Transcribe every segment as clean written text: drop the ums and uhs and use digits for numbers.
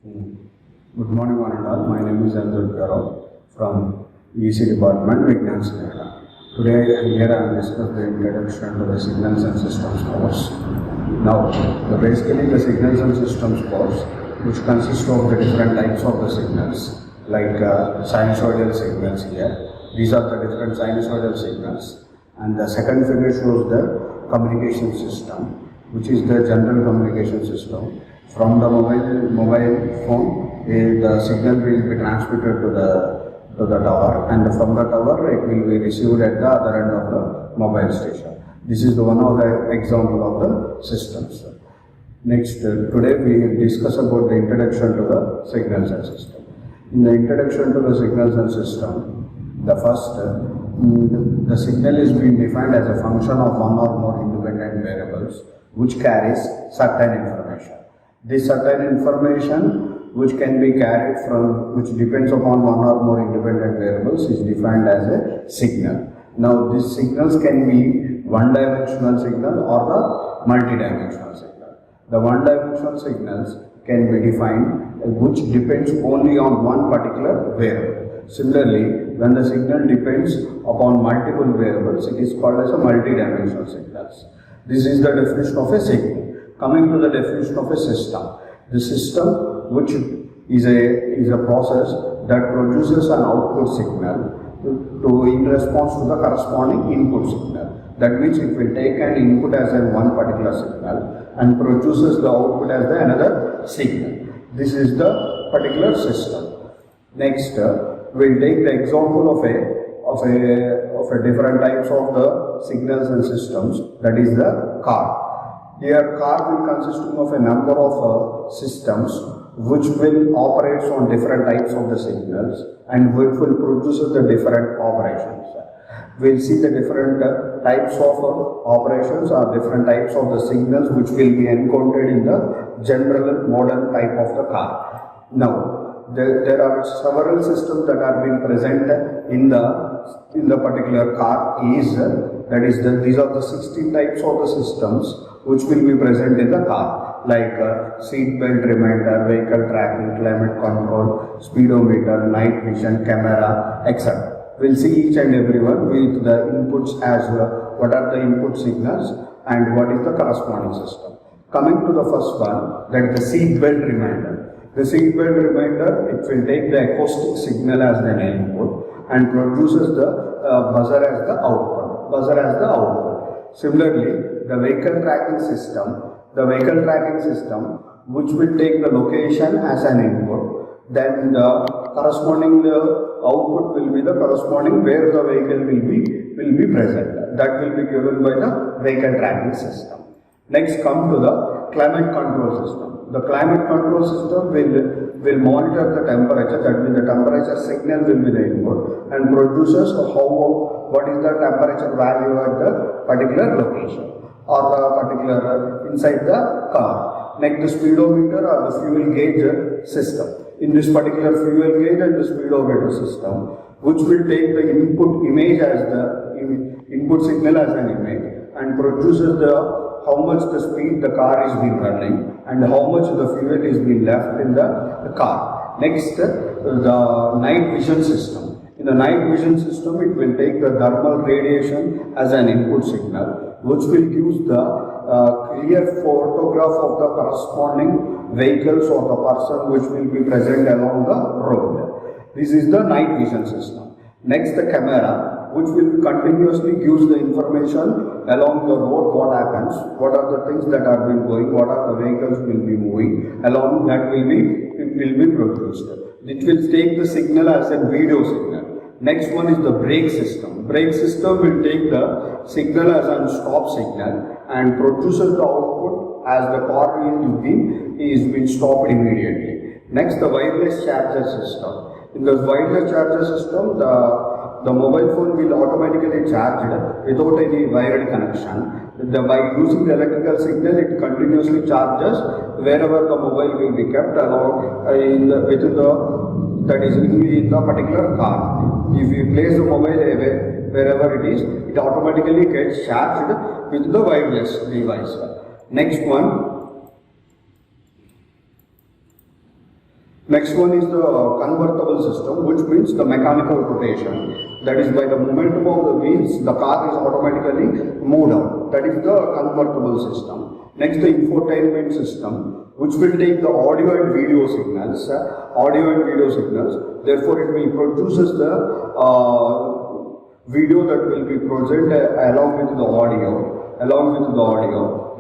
Good morning, one and all. My name is Andrew Karo from EC Department, Vignan Snehata. Today, here I am discussing the introduction to the Signals and Systems course. Now, basically the Signals and Systems course, which consists of the different types of the signals, like sinusoidal signals here. These are the different sinusoidal signals. And the second figure shows the communication system, which is the general communication system. From the mobile phone, the signal will be transmitted to the tower, and from the tower it will be received at the other end of the mobile station. This is the one of the example of the systems. Next, today we discuss about the introduction to the signals and system. In the introduction to the signals and system, the first, the signal is being defined as a function of one or more independent variables which carries certain information. This certain information which can be carried from, which depends upon one or more independent variables, is defined as a signal. Now these signals can be one-dimensional signal or the multi-dimensional signal. The one-dimensional signals can be defined which depends only on one particular variable. Similarly, when the signal depends upon multiple variables, it is called as a multi-dimensional signals. This is the definition of a signal. Coming to the definition of a system. The system, which is a process that produces an output signal in response to the corresponding input signal. That means it will take an input as one particular signal and produces the output as another signal. This is the particular system. Next, we'll take the example of a different types of the signals and systems, that is the car. Here, car will consist of a number of systems which will operate on different types of the signals and which will produce the different operations. We'll see the different types of operations or different types of the signals which will be encountered in the general modern type of the car. Now, there are several systems that are being present in the particular car. These are the 16 types of the systems which will be present in the car, like seat belt reminder, vehicle tracking, climate control, speedometer, night vision, camera, etc. We'll see each and every one with the inputs as what are the input signals and what is the corresponding system. Coming to the first one, that is the seat belt reminder. The seat belt reminder, it will take the acoustic signal as an input and produces the buzzer as the output. Similarly, the vehicle tracking system, which will take the location as an input, then the corresponding output will be the corresponding where the vehicle will be present. That will be given by the vehicle tracking system. Next, come to the climate control system. The climate control system will monitor the temperature, that means the temperature signal will be the input and produces what is the temperature value at the particular location or the particular inside the car. Next, the speedometer or the fuel gauge system. In this particular fuel gauge and the speedometer system, which will take the input image as the input signal as an image and produces how much the speed the car is being running and how much the fuel is being left in the car. Next, the night vision system. In the night vision system, it will take the thermal radiation as an input signal, which will use the clear photograph of the corresponding vehicles or the person which will be present along the road. This is the night vision system. Next, the camera, which will continuously use the information along the road, what happens, what are the things that are been going, what are the vehicles will be moving, along that will be produced. It will take the signal as a video signal. Next one is the brake system. Brake system will take the signal as a stop signal and produces the output as the car is being stopped immediately. Next, the wireless charger system. In the wireless charger system, the mobile phone will automatically charge without any wired connection. By using the electrical signal, it continuously charges wherever the mobile will be kept along in the particular car. If you place the mobile wherever it is, it automatically gets charged with the wireless device. Next one, Next one is the convertible system, which means the mechanical rotation. That is, by the momentum of the wheels, the car is automatically moved out. That is the convertible system. Next, the infotainment system, which will take the audio and video signals. Therefore, it will produces the video that will be present along with the audio.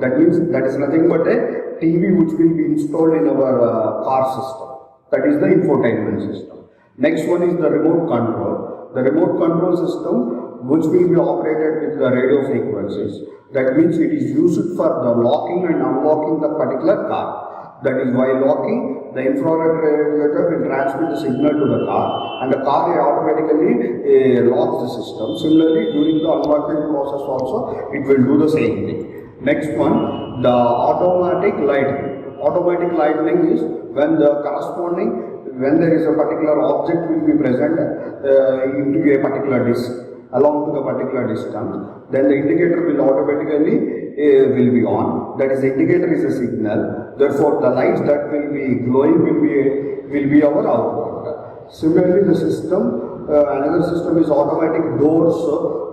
That means that is nothing but a TV which will be installed in our car system. That is the infotainment system. Next one is the remote control. The remote control system, which will be operated with the radio frequencies. That means it is used for the locking and unlocking the particular car. That is, while locking, the infrared regulator will transmit the signal to the car, and the car automatically locks the system. Similarly, during the unlocking process also, it will do the same thing. Next one, the automatic lighting. Automatic lighting is when there is a particular object will be present into a particular along to the particular distance, then the indicator will automatically will be on. That is, the indicator is a signal. Therefore, the lights that will be glowing will be our output. Similarly, the system, another system is automatic doors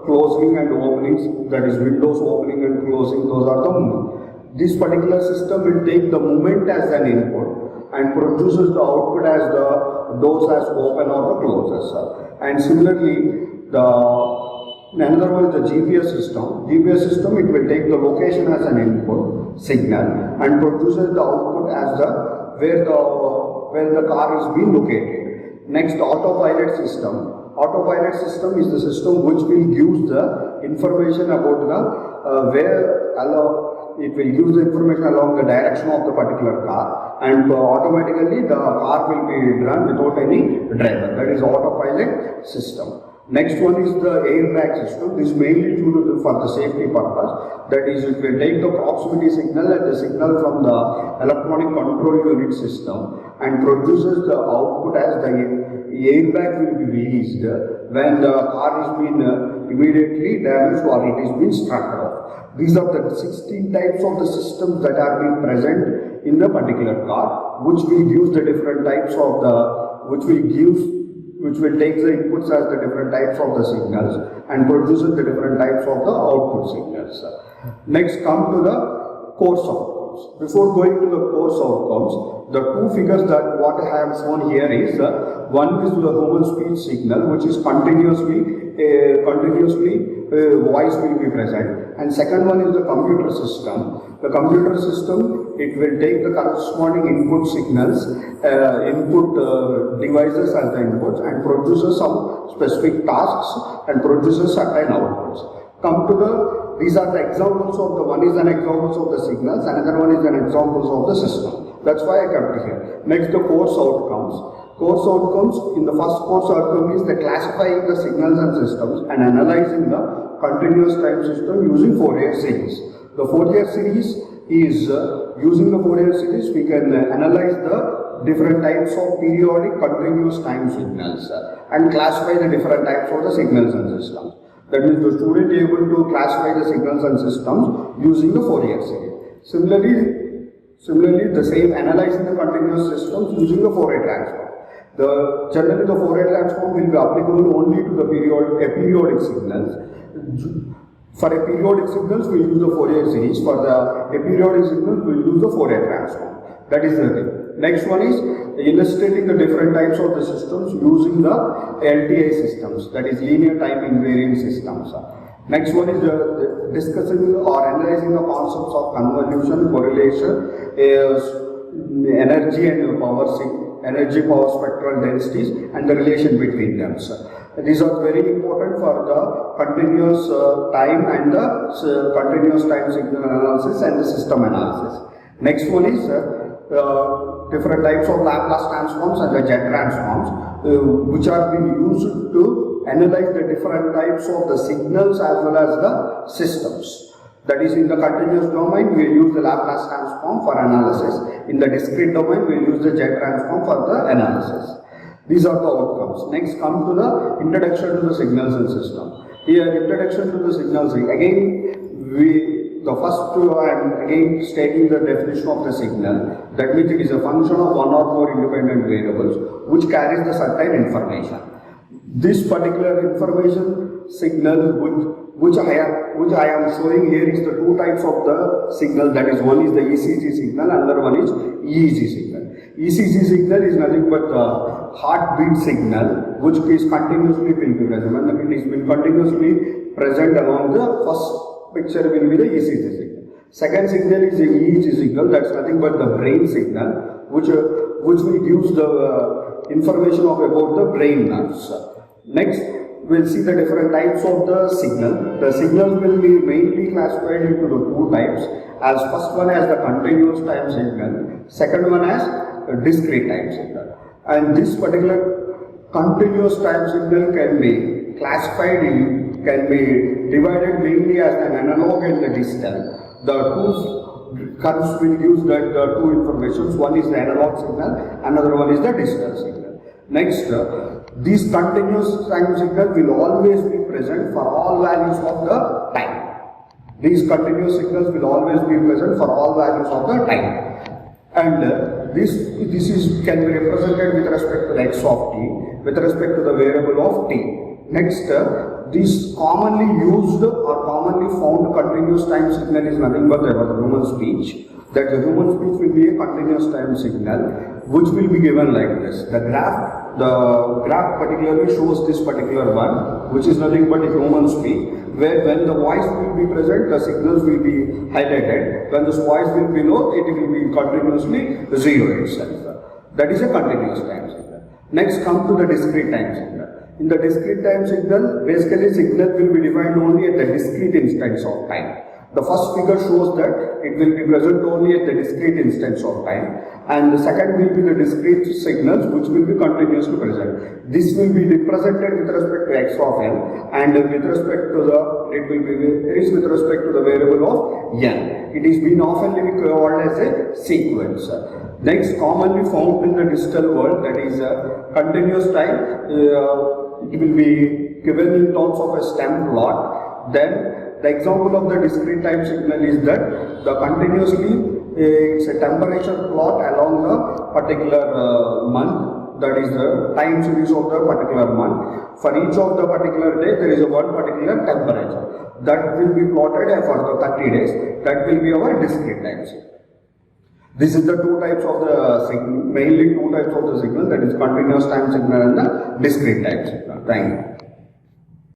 closing and opening. That is, windows opening and closing. Those are the movement. This particular system will take the movement as an input and produces the output as the doors as open or the closes. And similarly, another one is the GPS system. GPS system, it will take the location as an input signal and produces the output as where the car is being located. Next, autopilot system. Autopilot system is the system which will give the information about it will use the information along the direction of the particular car, and automatically the car will be run without any driver. That is autopilot system. Next one is the airbag system. This is mainly for the safety purpose. That is, it will take the proximity signal and the signal from the electronic control unit system and produces the output as the airbag will be released when the car is been immediately damaged or it is been struck off. These are the 16 types of the systems that are being present in the particular car, which will use the different types of which will take the inputs as the different types of the signals and produces the different types of the output signals. Next, come to the course outcomes. Before going to the course outcomes, the two figures that what I have shown here is one is the human speech signal, which is continuously voice will be present, and second one is the computer system. The computer system, it will take the corresponding input signals, devices as the inputs and produces some specific tasks and produces certain outputs. These are the examples of one is an examples of the signals, another one is an examples of the system. That's why I kept here. Next, the course outcomes. Course outcomes, in the first course outcome is the classifying the signals and systems and analyzing the continuous time system using Fourier series. The Fourier series is using the Fourier series we can analyze the different types of periodic continuous time signals and classify the different types of the signals and systems. That means the student is able to classify the signals and systems using the Fourier series. Similarly, the same analyzing the continuous systems using the Fourier transform. Generally, the Fourier transform will be applicable only to the periodic signals. For a periodic signals, we use the Fourier series. For the aperiodic signals, we use the Fourier transform. That is the thing. Next one is illustrating the different types of the systems using the LTI systems, that is linear time invariant systems. Next one is discussing or analyzing the concepts of convolution, correlation, energy and power spectral densities and the relation between them. These are very important for the continuous time and the continuous time signal analysis and the system analysis. Next one is different types of Laplace transforms and the jet transforms, which are being used to analyze the different types of the signals as well as the systems. That is, in the continuous domain, we use the Laplace transform for analysis. In the discrete domain, we use the jet transform for the analysis. These are the outcomes. Next, come to the introduction to the signals and system. Here, introduction to the signals. Again, the first I am again stating the definition of the signal. That means it is a function of one or more independent variables which carries the certain information. This particular information signal which I am showing here is the two types of the signal. That is, one is the ECG signal, another one is EEG signal. ECG signal is nothing but the heartbeat signal which is continuously will be present. And it is been continuously present along the first picture will be the ECG signal. Second signal is the EEG signal. That's nothing but the brain signal which will give the information of about the brain nerves. Next, we'll see the different types of the signal. The signals will be mainly classified into the two types. As first one as the continuous time signal, second one as a discrete time signal. And this particular continuous time signal can be classified can be divided mainly as an analog and the digital. The two curves will use that the two informations. One is the analog signal, another one is the digital signal. Next, this continuous time signal will always be present for all values of the time. These continuous signals will always be present for all values of the time. And this can be represented with respect to x of t, with respect to the variable of t. Next, this commonly used or commonly found continuous time signal is nothing but the human speech. That the human speech will be a continuous time signal which will be given like this. The graph particularly shows this particular one, which is nothing but a human speech, where when the voice will be present, the signals will be highlighted. When the voice will be low, it will be continuously zero itself. That is a continuous time signal. Next, come to the discrete time signal. In the discrete time signal, basically signal will be defined only at the discrete instance of time. The first figure shows that it will be present only at the discrete instance of time, and the second will be the discrete signals which will be continuously present. This will be represented with respect to x of n, and with respect to with respect to the variable of n. It is been often called as a sequence. Next, commonly found in the digital world, that is continuous time. It will be given in terms of a stem plot. Then the example of the discrete time signal is that the continuously it's a temperature plot along the particular month, that is the time series of the particular month. For each of the particular day there is a one particular temperature that will be plotted for the 30 days. That will be our discrete time signal. This is the two types of the signal, mainly two types of the signal, that is continuous time signal and the discrete time signal. Thank you.